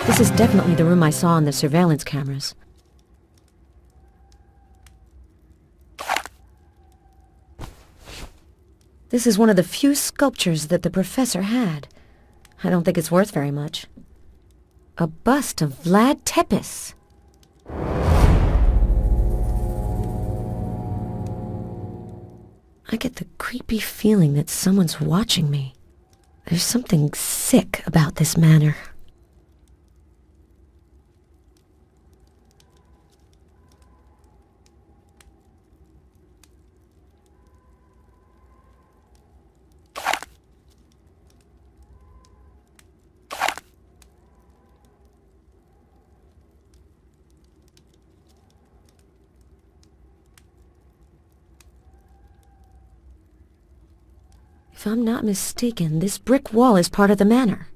This is definitely the room I saw on the surveillance cameras. This is one of the few sculptures that the professor had. I don't think it's worth very much. A bust of Vlad Tepes. I get the creepy feeling that someone's watching me. There's something sick about this manor. If I'm not mistaken, this brick wall is part of the manor.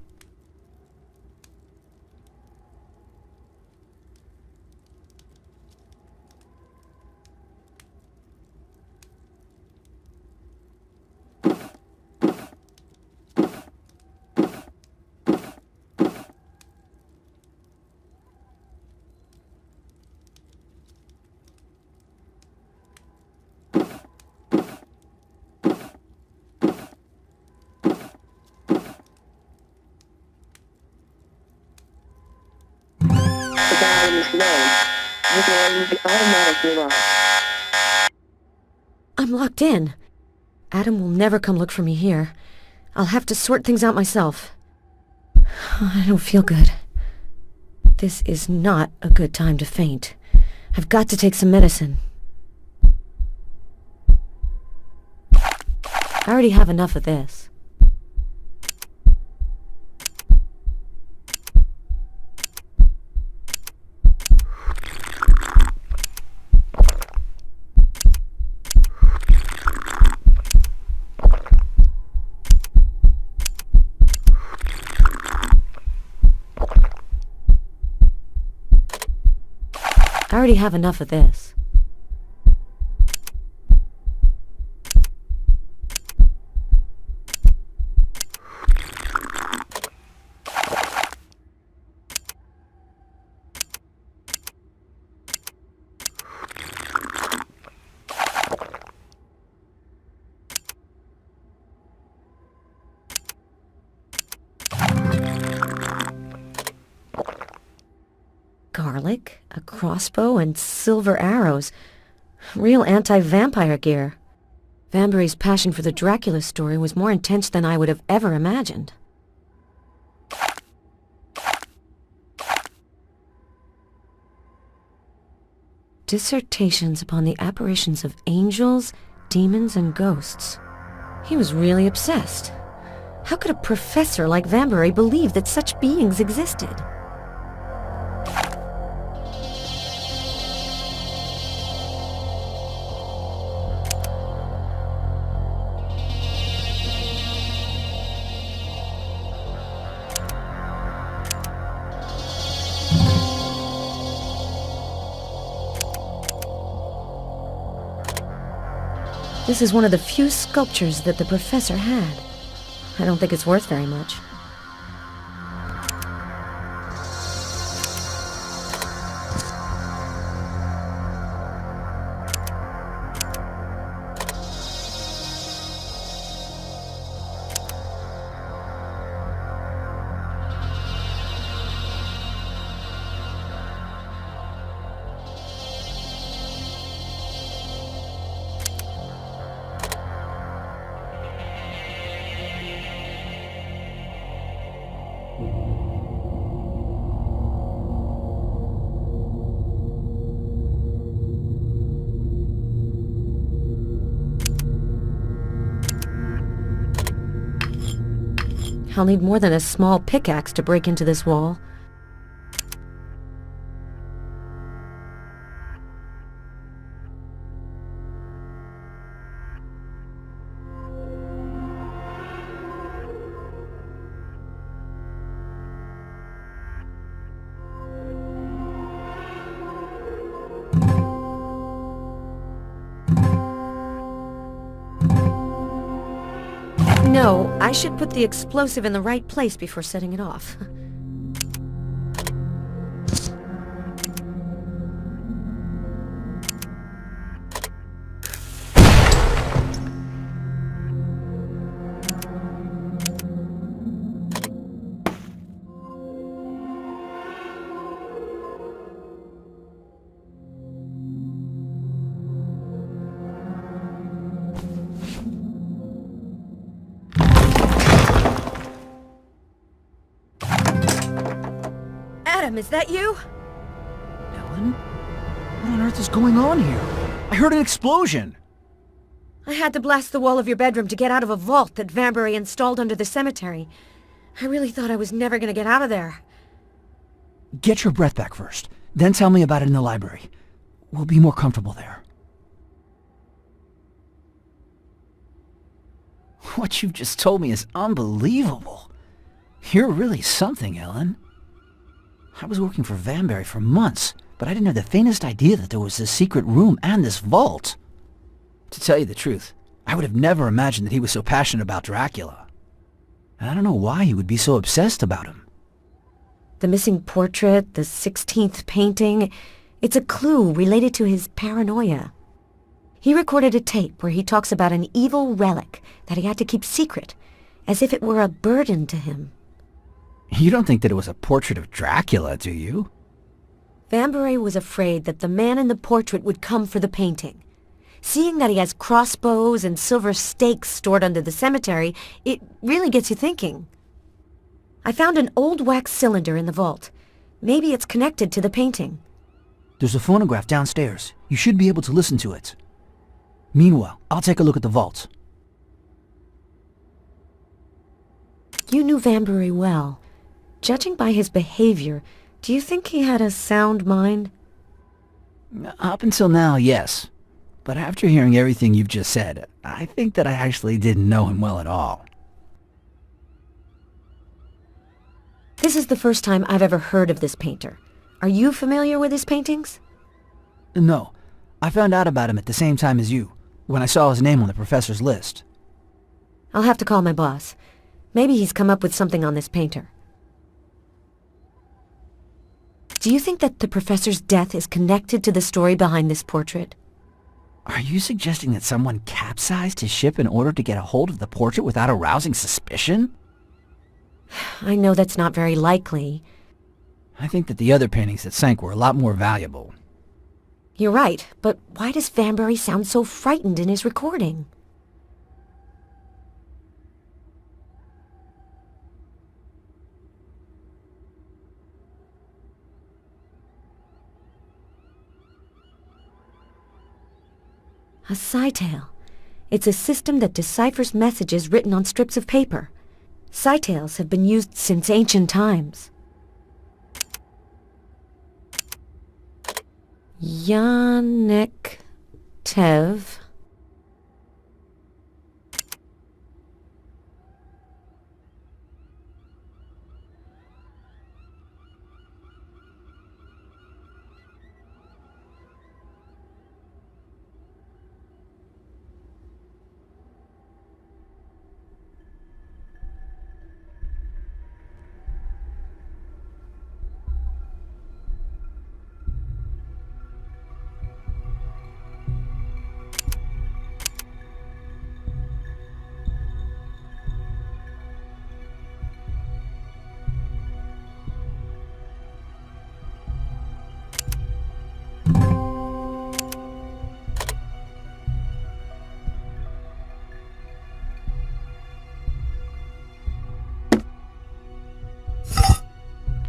I'm locked in. Adam will never come look for me here. I'll have to sort things out myself. I don't feel good. This is not a good time to faint. I've got to take some medicine. I already have enough of this. I already have enough of this. Garlic, a crossbow, and silver arrows. Real anti-vampire gear. Vanbury's passion for the Dracula story was more intense than I would have ever imagined. Dissertations upon the apparitions of angels, demons, and ghosts. He was really obsessed. How could a professor like Vanbury believe that such beings existed? This is one of the few sculptures that the professor had. I don't think it's worth very much. I'll need more than a small pickaxe to break into this wall. No, I should put the explosive in the right place before setting it off. Adam, is that you? Ellen? What on earth is going on here? I heard an explosion! I had to blast the wall of your bedroom to get out of a vault that Vanbury installed under the cemetery. I really thought I was never gonna get out of there. Get your breath back first, then tell me about it in the library. We'll be more comfortable there. What you've just told me is unbelievable. You're really something, Ellen. I was working for Vanbury for months, but I didn't have the faintest idea that there was this secret room and this vault. To tell you the truth, I would have never imagined that he was so passionate about Dracula. And I don't know why he would be so obsessed about him. The missing portrait, the 16th painting, it's a clue related to his paranoia. He recorded a tape where he talks about an evil relic that he had to keep secret, as if it were a burden to him. You don't think that it was a portrait of Dracula, do you? Vanbury was afraid that the man in the portrait would come for the painting. Seeing that he has crossbows and silver stakes stored under the cemetery, it really gets you thinking. I found an old wax cylinder in the vault. Maybe it's connected to the painting. There's a phonograph downstairs. You should be able to listen to it. Meanwhile, I'll take a look at the vault. You knew Vanbury well. Judging by his behavior, do you think he had a sound mind? Up until now, yes. But after hearing everything you've just said, I think that I actually didn't know him well at all. This is the first time I've ever heard of this painter. Are you familiar with his paintings? No. I found out about him at the same time as you, when I saw his name on the professor's list. I'll have to call my boss. Maybe he's come up with something on this painter. Do you think that the professor's death is connected to the story behind this portrait? Are you suggesting that someone capsized his ship in order to get a hold of the portrait without arousing suspicion? I know that's not very likely. I think that the other paintings that sank were a lot more valuable. You're right, but why does Vanbury sound so frightened in his recording? A cytale. It's a system that deciphers messages written on strips of paper. Cytales have been used since ancient times. Yannick Tev.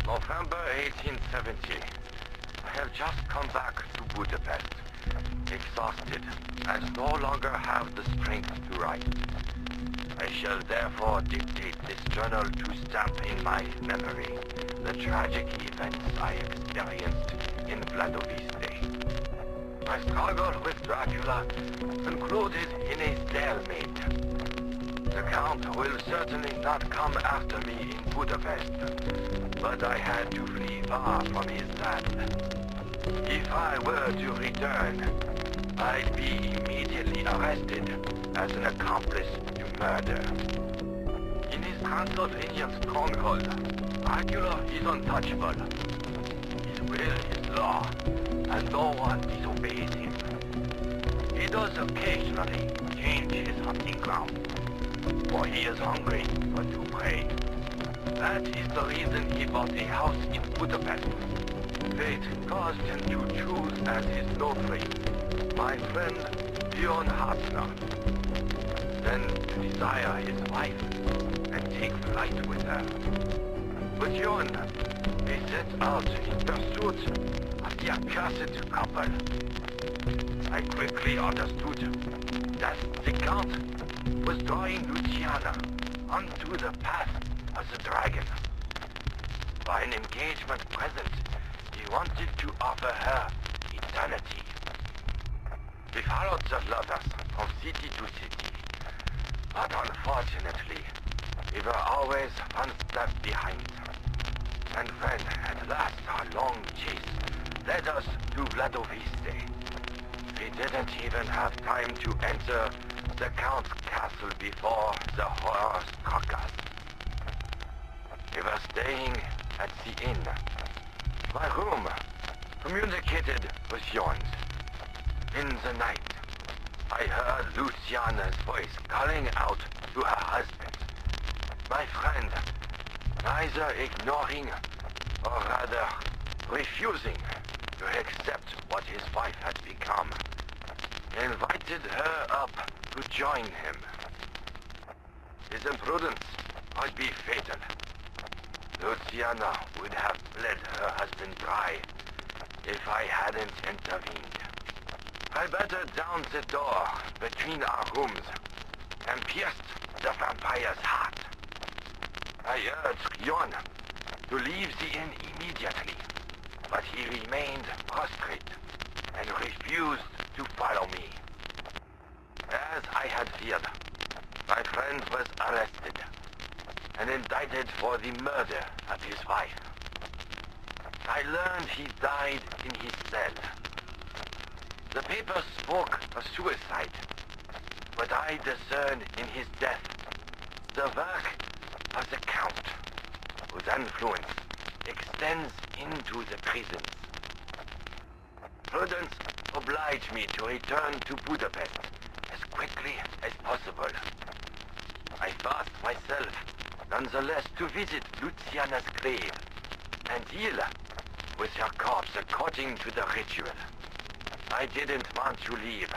November 1870. I have just come back to Budapest, exhausted, and no longer have the strength to write. I shall therefore dictate this journal to stamp in my memory the tragic events I experienced in Vladoviste. My struggle with Dracula concluded in a stalemate. The Count will certainly not come after me in Budapest, but I had to flee far from his land. If I were to return, I'd be immediately arrested as an accomplice to murder. In his Transylvanian stronghold, Dracula is untouchable. His will is law, and no one disobeys him. He does occasionally change his hunting ground, for he is hungry for new prey. That is the reason he bought a house in Budapest. Fate caused him to choose as his notary my friend Leon Hartner. Then to desire his wife and take flight with her. But Jon, they set out in pursuit of the accursed couple. I quickly understood that the Count was drawing Luciana onto the path of the dragon. By an engagement present, he wanted to offer her eternity. We followed the lovers from city to city, but unfortunately, we were always one step behind. And when at last our long chase led us to Vladoviste, we didn't even have time to enter the Count's castle before the horror struck us. We were staying at the inn. My room communicated with Jon's. In the night, I heard Luciana's voice calling out to her husband. My friend, neither ignoring or rather refusing to accept what his wife had become, invited her up to join him. His imprudence might be fatal. Luciana would have bled her husband dry if I hadn't intervened. I battered down the door between our rooms and pierced the vampire's heart. I urged Jon to leave the inn immediately, but he remained prostrate and refused to follow me. As I had feared, my friend was arrested and indicted for the murder of his wife. I learned he died in his cell. The papers spoke of suicide, but I discerned in his death the work of the Count, whose influence extends into the prisons. Prudence obliged me to return to Budapest as quickly as possible. I forced myself, nonetheless, to visit Luciana's grave and deal with her corpse according to the ritual. I didn't want to leave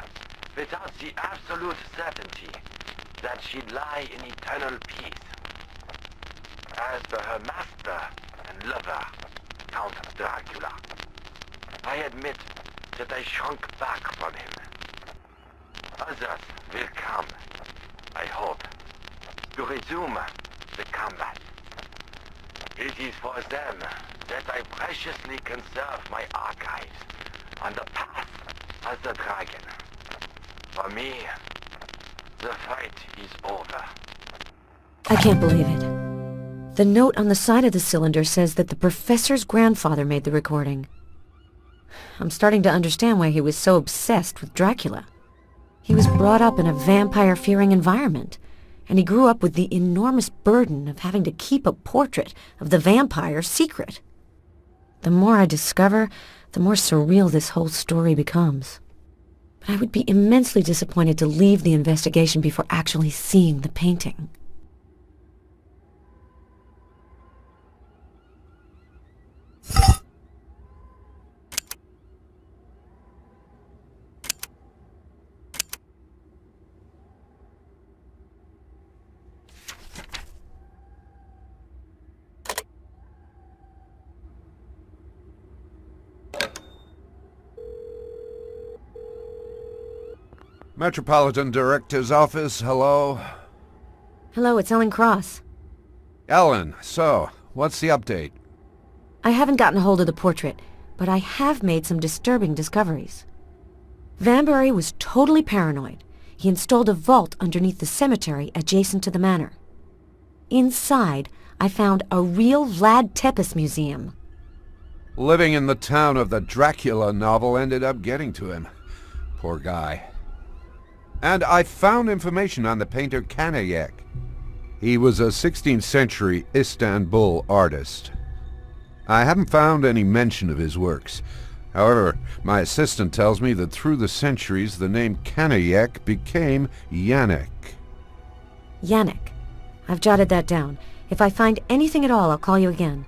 without the absolute certainty that she'd lie in eternal peace. As for her master and lover, Count Dracula, I admit that I shrunk back from him. Others will come, I hope, to resume the combat. It is for them that I preciously conserve my archives on the path of the dragon. For me, the fight is over. I can't believe it. The note on the side of the cylinder says that the professor's grandfather made the recording. I'm starting to understand why he was so obsessed with Dracula. He was brought up in a vampire-fearing environment, and he grew up with the enormous burden of having to keep a portrait of the vampire secret. The more I discover, the more surreal this whole story becomes. But I would be immensely disappointed to leave the investigation before actually seeing the painting. Metropolitan Director's Office, hello? Hello, it's Ellen Cross. Ellen, so, what's the update? I haven't gotten a hold of the portrait, but I have made some disturbing discoveries. Vanbury was totally paranoid. He installed a vault underneath the cemetery adjacent to the manor. Inside, I found a real Vlad Tepes museum. Living in the town of the Dracula novel ended up getting to him. Poor guy. And I found information on the painter Kanayek. He was a 16th century Istanbul artist. I haven't found any mention of his works. However, my assistant tells me that through the centuries the name Kanayek became Yannick. Yannick. I've jotted that down. If I find anything at all, I'll call you again.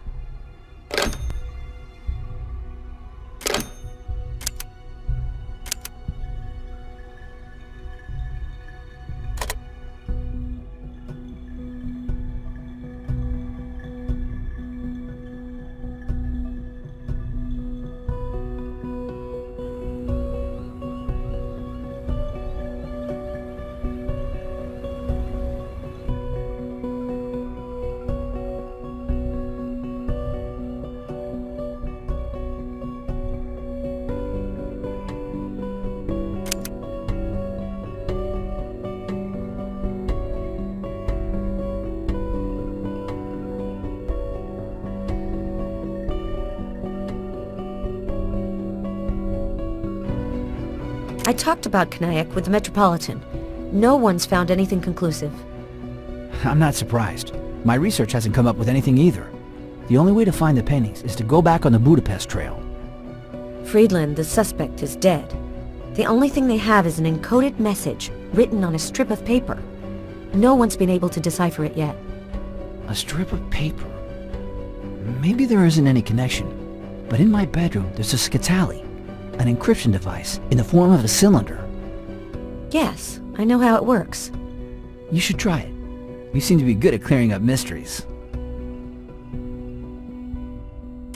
I talked about Knayak with the Metropolitan. No one's found anything conclusive. I'm not surprised. My research hasn't come up with anything either. The only way to find the paintings is to go back on the Budapest trail. Friedland, the suspect, is dead. The only thing they have is an encoded message written on a strip of paper. No one's been able to decipher it yet. A strip of paper? Maybe there isn't any connection, but in my bedroom there's a scatali, an encryption device in the form of a cylinder. Yes, I know how it works. You should try it. You seem to be good at clearing up mysteries.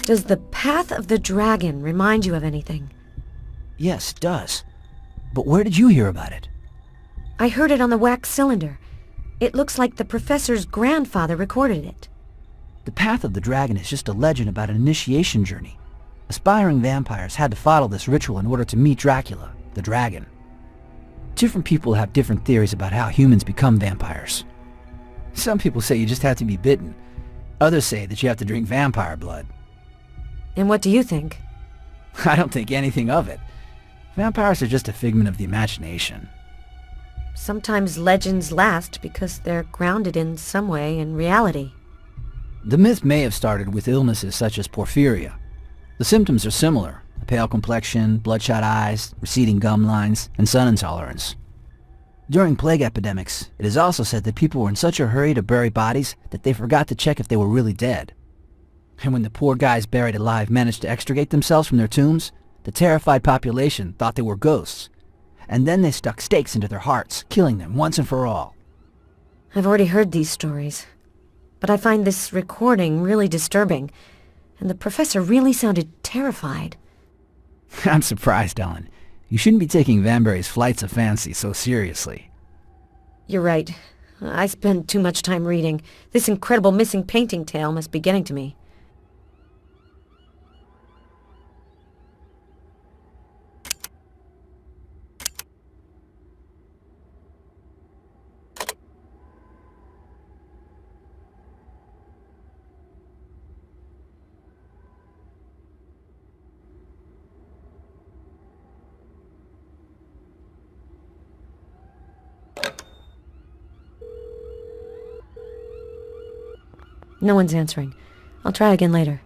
Does the Path of the Dragon remind you of anything? Yes, it does. But where did you hear about it? I heard it on the wax cylinder. It looks like the professor's grandfather recorded it. The Path of the Dragon is just a legend about an initiation journey. Aspiring vampires had to follow this ritual in order to meet Dracula, the dragon. Different people have different theories about how humans become vampires. Some people say you just have to be bitten. Others say that you have to drink vampire blood. And what do you think? I don't think anything of it. Vampires are just a figment of the imagination. Sometimes legends last because they're grounded in some way in reality. The myth may have started with illnesses such as porphyria. The symptoms are similar: a pale complexion, bloodshot eyes, receding gum lines, and sun intolerance. During plague epidemics, it is also said that people were in such a hurry to bury bodies that they forgot to check if they were really dead. And when the poor guys buried alive managed to extricate themselves from their tombs, the terrified population thought they were ghosts. And then they stuck stakes into their hearts, killing them once and for all. I've already heard these stories, but I find this recording really disturbing, and the professor really sounded terrified. I'm surprised, Ellen. You shouldn't be taking Vanberry's flights of fancy so seriously. You're right. I spend too much time reading. This incredible missing painting tale must be getting to me. No one's answering. I'll try again later.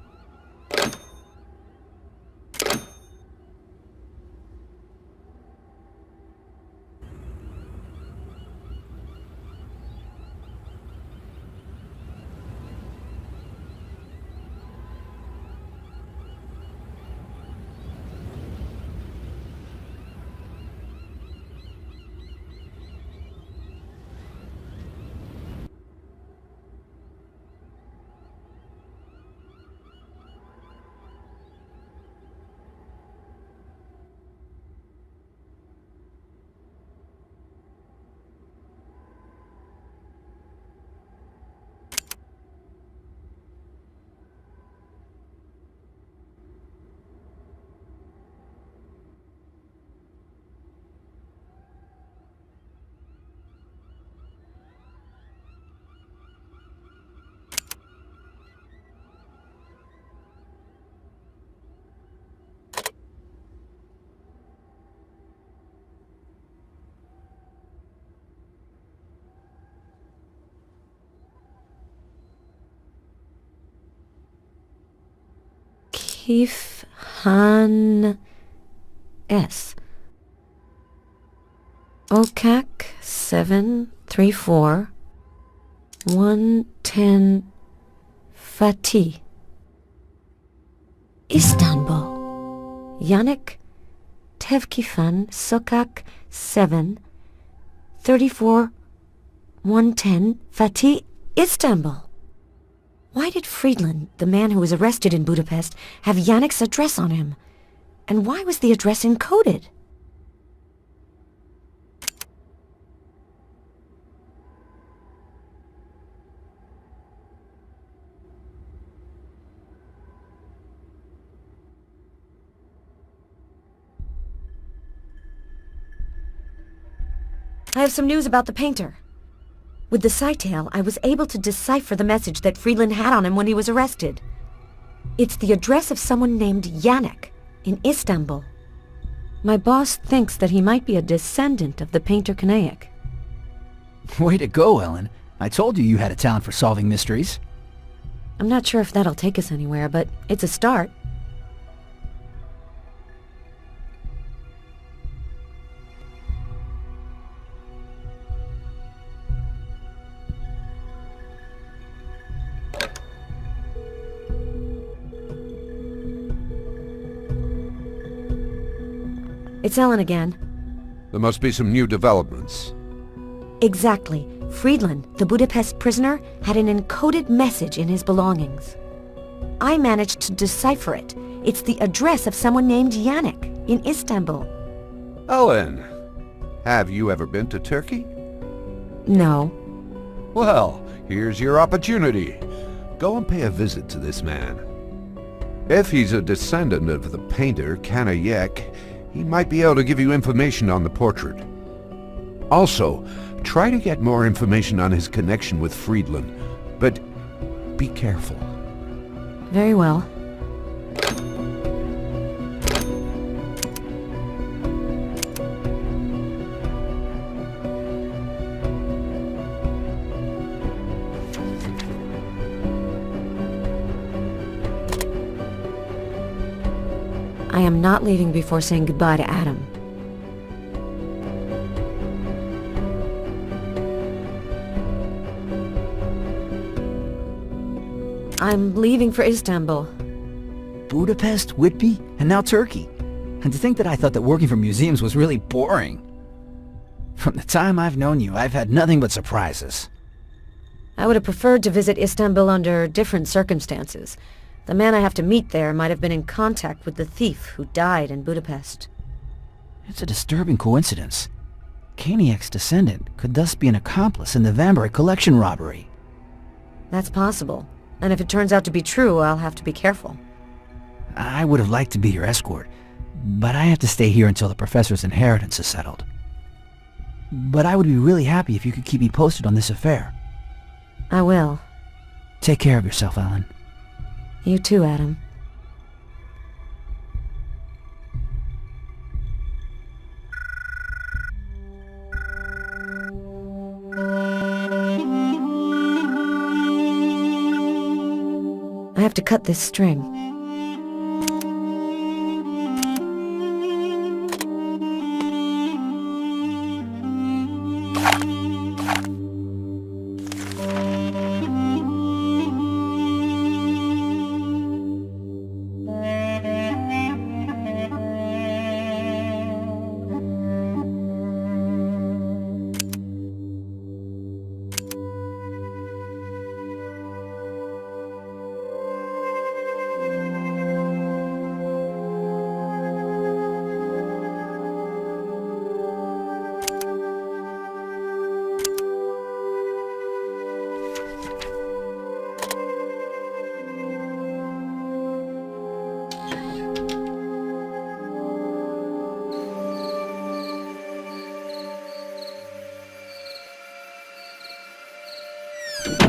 Keith Han S. OCAC 734 110 Fatih. Istanbul. Yannick Tevkifan Sokak 7 34 110 Fatih, Istanbul. Why did Friedland, the man who was arrested in Budapest, have Yannick's address on him? And why was the address encoded? I have some news about the painter. With the Cytale, I was able to decipher the message that Friedland had on him when he was arrested. It's the address of someone named Yannick in Istanbul. My boss thinks that he might be a descendant of the painter Canaic. Way to go, Ellen. I told you you had a talent for solving mysteries. I'm not sure if that'll take us anywhere, but it's a start. It's Ellen again. There must be some new developments. Exactly. Friedland, the Budapest prisoner, had an encoded message in his belongings. I managed to decipher it. It's the address of someone named Yannick in Istanbul. Ellen, have you ever been to Turkey? No. Well, here's your opportunity. Go and pay a visit to this man. If he's a descendant of the painter Canaic, he might be able to give you information on the portrait. Also, try to get more information on his connection with Friedland, but be careful. Very well. I am not leaving before saying goodbye to Adam. I'm leaving for Istanbul. Budapest, Whitby, and now Turkey. And to think that I thought that working for museums was really boring. From the time I've known you, I've had nothing but surprises. I would have preferred to visit Istanbul under different circumstances. The man I have to meet there might have been in contact with the thief who died in Budapest. It's a disturbing coincidence. Caniac's descendant could thus be an accomplice in the Vanbury collection robbery. That's possible. And if it turns out to be true, I'll have to be careful. I would have liked to be your escort, but I have to stay here until the professor's inheritance is settled. But I would be really happy if you could keep me posted on this affair. I will. Take care of yourself, Ellen. You too, Adam. I have to cut this string.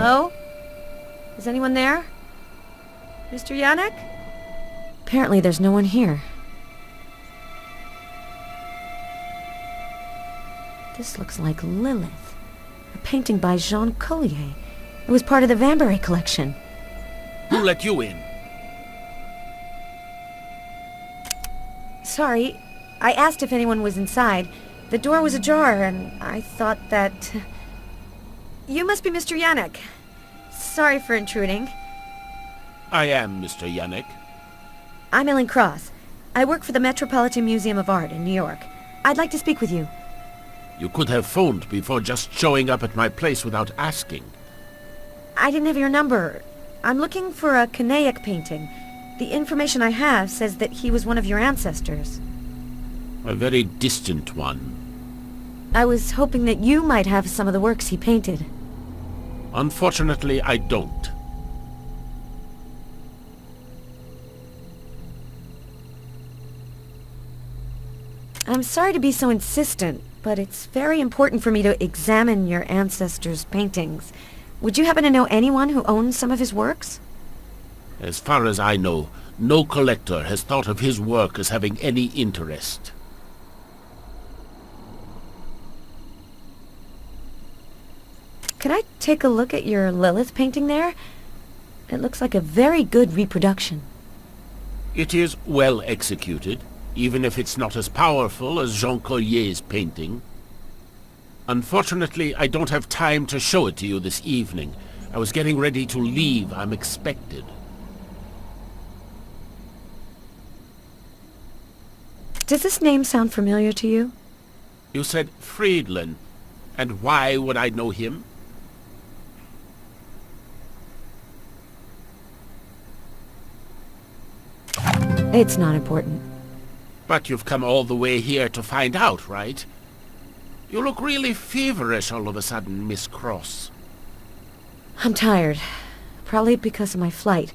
Hello? Is anyone there? Mr. Yannick? Apparently there's no one here. This looks like Lilith. A painting by Jean Collier. It was part of the Vanbury collection. Who let you in? Sorry, I asked if anyone was inside. The door was ajar, and I thought that... You must be Mr. Yannick. Sorry for intruding. I am Mr. Yannick. I'm Ellen Cross. I work for the Metropolitan Museum of Art in New York. I'd like to speak with you. You could have phoned before just showing up at my place without asking. I didn't have your number. I'm looking for a Canaic painting. The information I have says that he was one of your ancestors. A very distant one. I was hoping that you might have some of the works he painted. Unfortunately, I don't. I'm sorry to be so insistent, but it's very important for me to examine your ancestors' paintings. Would you happen to know anyone who owns some of his works? As far as I know, no collector has thought of his work as having any interest. Could I take a look at your Lilith painting there? It looks like a very good reproduction. It is well executed, even if it's not as powerful as Jean Collier's painting. Unfortunately, I don't have time to show it to you this evening. I was getting ready to leave. I'm expected. Does this name sound familiar to you? You said Friedland. And why would I know him? It's not important. But you've come all the way here to find out, right? You look really feverish all of a sudden, Miss Cross. I'm tired. Probably because of my flight.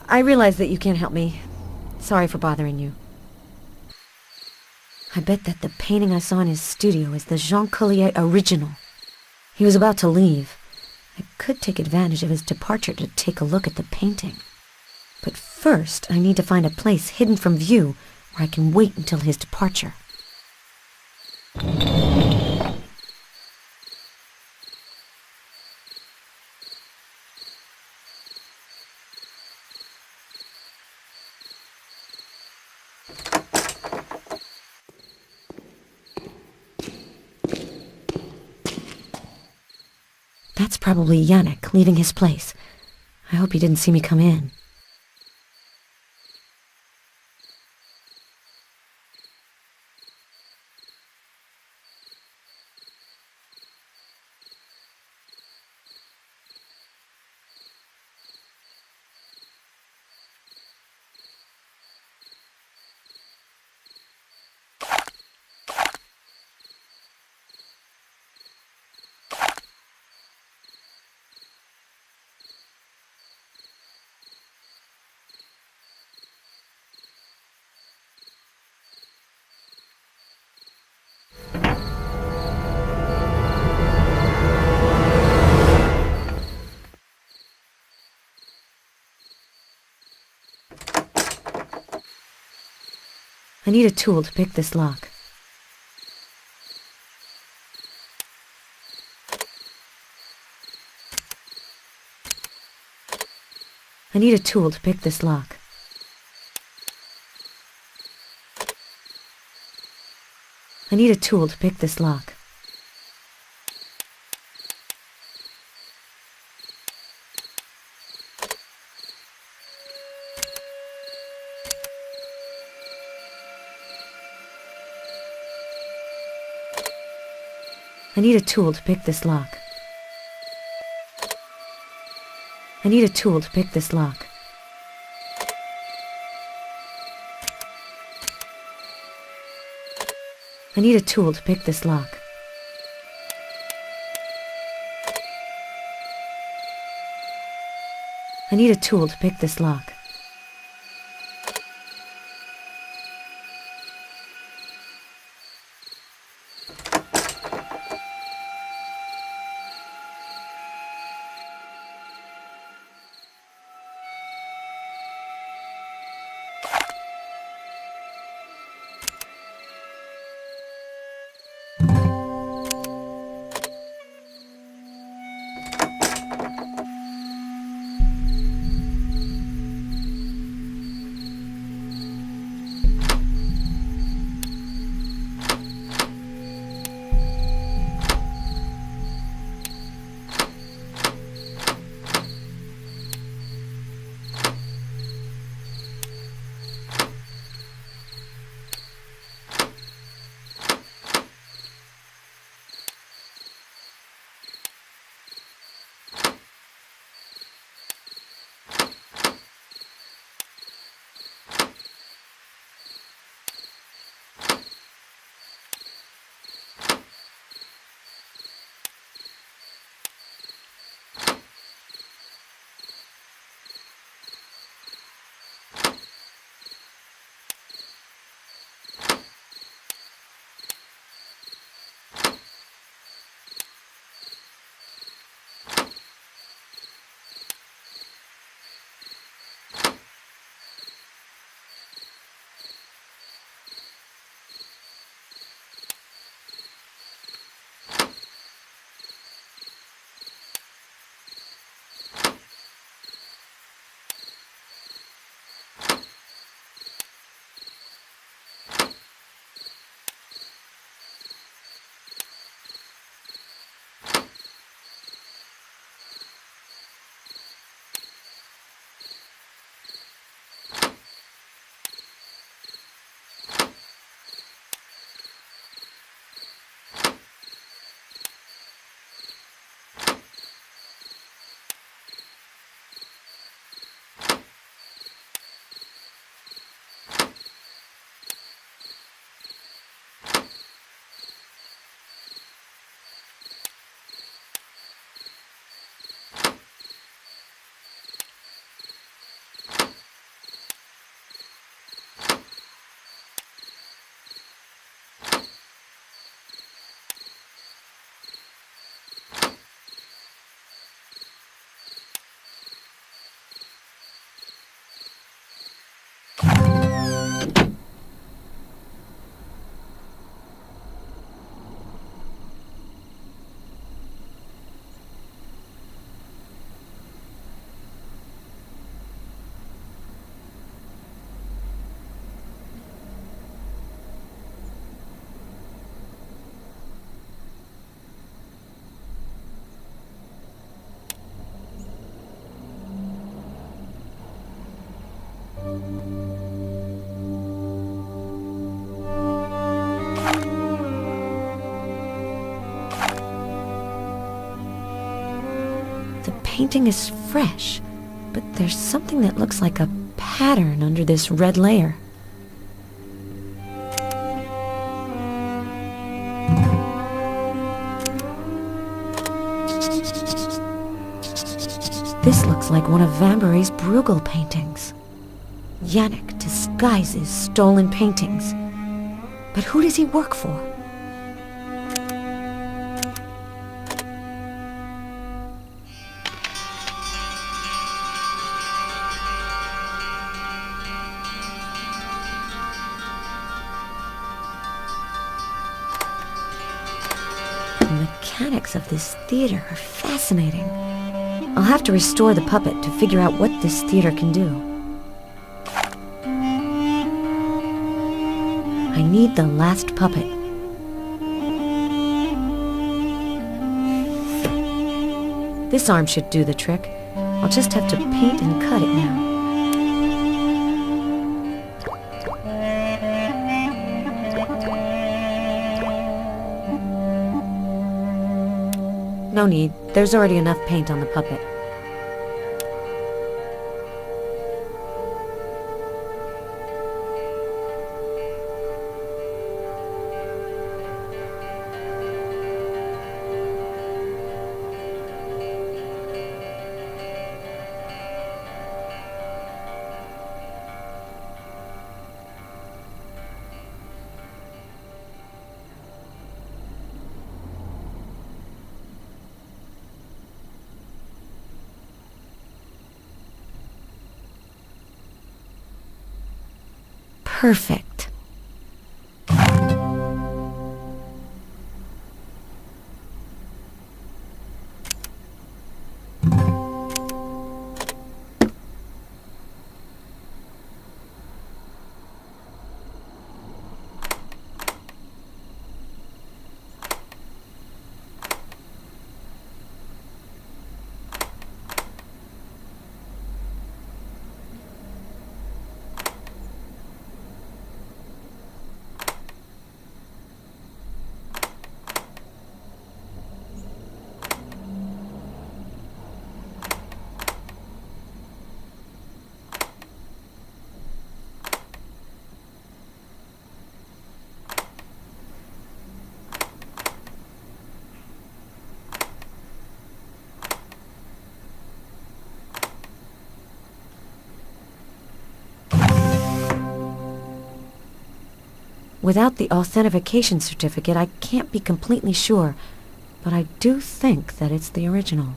I realize that you can't help me. Sorry for bothering you. I bet that the painting I saw in his studio is the Jean Collier original. He was about to leave. I could take advantage of his departure to take a look at the painting. But first, I need to find a place hidden from view where I can wait until his departure. That's probably Yannick leaving his place. I hope he didn't see me come in. I need a tool to pick this lock. I need a tool to pick this lock. I need a tool to pick this lock. I need a tool to pick this lock. I need a tool to pick this lock. I need a tool to pick this lock. I need a tool to pick this lock. The painting is fresh, but there's something that looks like a pattern under this red layer. This looks like one of Vambury's Bruegel paintings. Yannick disguises stolen paintings. But who does he work for? The mechanics of this theater are fascinating. I'll have to restore the puppet to figure out what this theater can do. I need the last puppet. This arm should do the trick. I'll just have to paint and cut it now. No need. There's already enough paint on the puppet. Perfect. Without the authentication certificate, I can't be completely sure, but I do think that it's the original.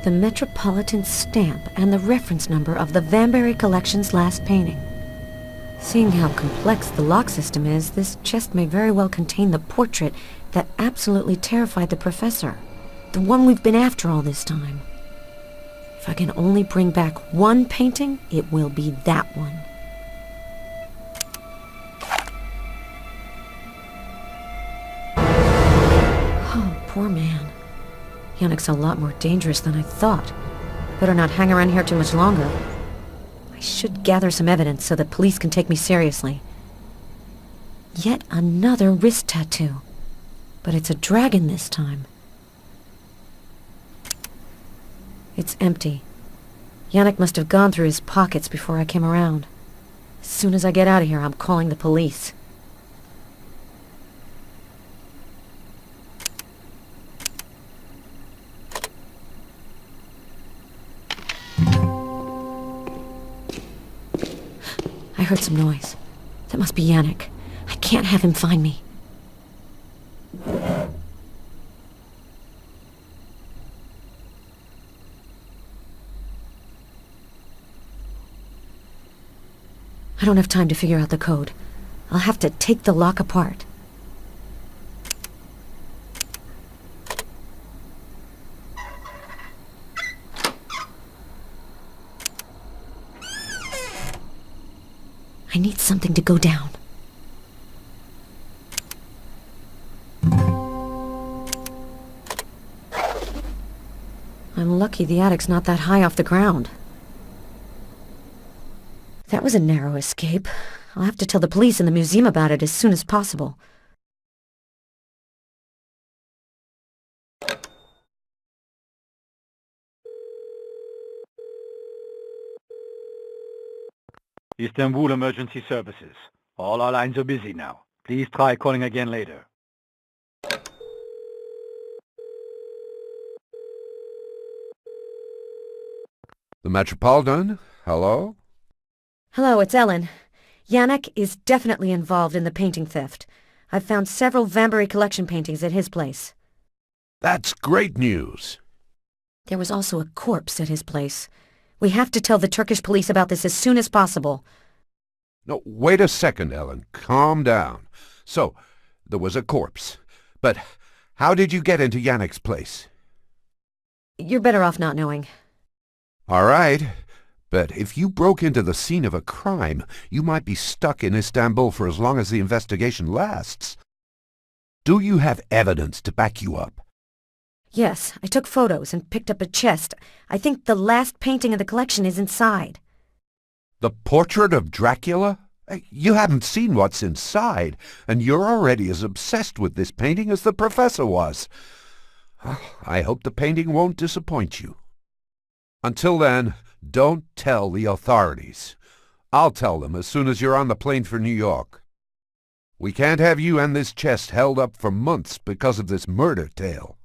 The Metropolitan stamp and the reference number of the Vanbury collection's last painting. Seeing how complex the lock system is, this chest may very well contain the portrait that absolutely terrified the professor. The one we've been after all this time. If I can only bring back one painting, it will be that one. Oh, poor man. Yannick's a lot more dangerous than I thought. Better not hang around here too much longer. I should gather some evidence so that police can take me seriously. Yet another wrist tattoo. But it's a dragon this time. It's empty. Yannick must have gone through his pockets before I came around. As soon as I get out of here, I'm calling the police. I heard some noise. That must be Yannick. I can't have him find me. I don't have time to figure out the code. I'll have to take the lock apart. I need something to go down. I'm lucky the attic's not that high off the ground. That was a narrow escape. I'll have to tell the police and the museum about it as soon as possible. Istanbul Emergency Services. All our lines are busy now. Please try calling again later. The Metropolitan? Hello? Hello, it's Ellen. Yannick is definitely involved in the painting theft. I've found several Vanbury collection paintings at his place. That's great news. There was also a corpse at his place. We have to tell the Turkish police about this as soon as possible. No, wait a second, Ellen. Calm down. So, there was a corpse. But how did you get into Yannick's place? You're better off not knowing. All right. But if you broke into the scene of a crime, you might be stuck in Istanbul for as long as the investigation lasts. Do you have evidence to back you up? Yes, I took photos and picked up a chest. I think the last painting in the collection is inside. The portrait of Dracula? You haven't seen what's inside, and you're already as obsessed with this painting as the professor was. I hope the painting won't disappoint you. Until then, don't tell the authorities. I'll tell them as soon as you're on the plane for New York. We can't have you and this chest held up for months because of this murder tale.